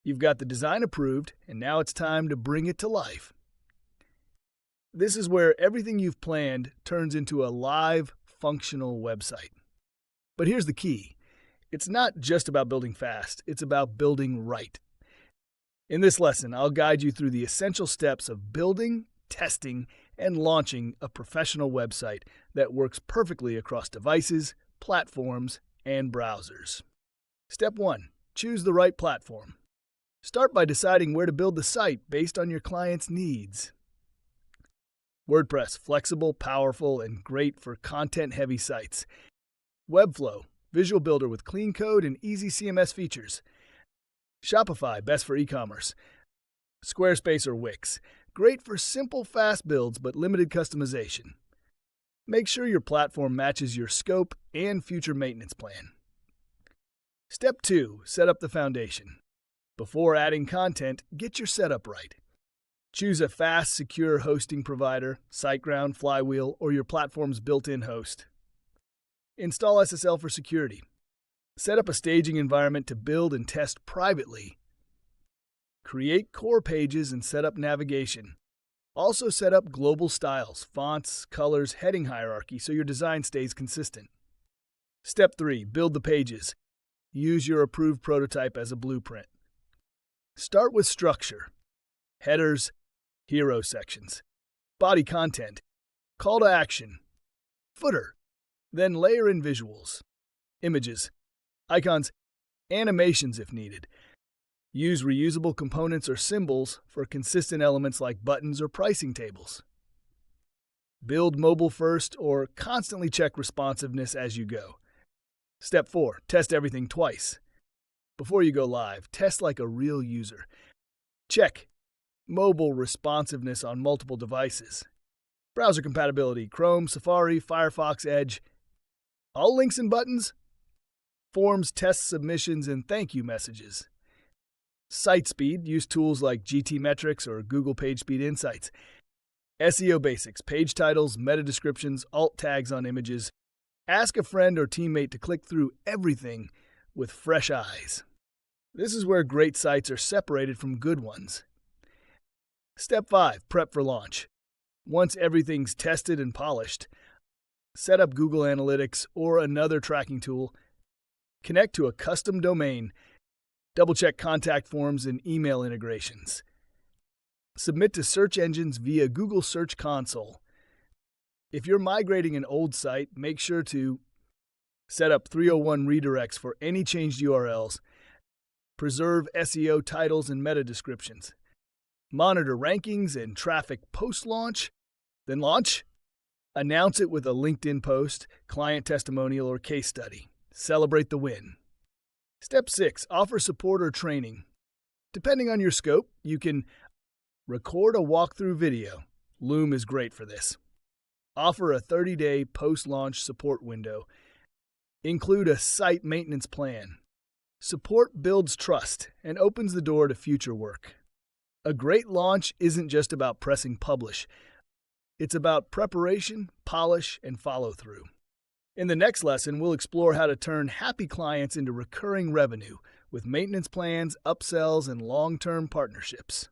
You've got the design approved, and now it's time to bring it to life. This is where everything you've planned turns into a live, functional website. But here's the key. It's not just about building fast, it's about building right. In this lesson, I'll guide you through the essential steps of building, testing, and launching a professional website that works perfectly across devices, platforms, and browsers. Step 1. Choose the right platform. Start by deciding where to build the site based on your client's needs. WordPress, flexible, powerful, and great for content-heavy sites. Webflow, visual builder with clean code and easy CMS features. Shopify, best for e-commerce. Squarespace or Wix, great for simple, fast builds but limited customization. Make sure your platform matches your scope and future maintenance plan. Step 2. Set up the foundation. Before adding content, get your setup right. Choose a fast, secure hosting provider, SiteGround, Flywheel, or your platform's built-in host. Install SSL for security. Set up a staging environment to build and test privately. Create core pages and set up navigation. Also set up global styles, fonts, colors, heading hierarchy so your design stays consistent. Step 3. Build the pages. Use your approved prototype as a blueprint. Start with structure. Headers, hero sections, body content, call to action, footer. Then layer in visuals, images, icons, animations if needed. Use reusable components or symbols for consistent elements like buttons or pricing tables. Build mobile first or constantly check responsiveness as you go. Step 4. Test everything twice. Before you go live, test like a real user. Check mobile responsiveness on multiple devices. Browser compatibility, Chrome, Safari, Firefox, Edge. All links and buttons. Forms, test submissions, and thank you messages. Site speed, use tools like GTmetrix or Google PageSpeed Insights. SEO basics, page titles, meta descriptions, alt tags on images. Ask a friend or teammate to click through everything with fresh eyes. This is where great sites are separated from good ones. Step 5. Prep for launch. Once everything's tested and polished, set up Google Analytics or another tracking tool. Connect to a custom domain. Double-check contact forms and email integrations. Submit to search engines via Google Search Console. If you're migrating an old site, make sure to set up 301 redirects for any changed URLs. Preserve SEO titles and meta descriptions. Monitor rankings and traffic post-launch. Then launch. Announce it with a LinkedIn post, client testimonial, or case study. Celebrate the win. Step 6. Offer support or training. Depending on your scope, you can record a walkthrough video. Loom is great for this. Offer a 30-day post-launch support window. Include a site maintenance plan. Support builds trust and opens the door to future work. A great launch isn't just about pressing publish. It's about preparation, polish, and follow-through. In the next lesson, we'll explore how to turn happy clients into recurring revenue with maintenance plans, upsells, and long-term partnerships.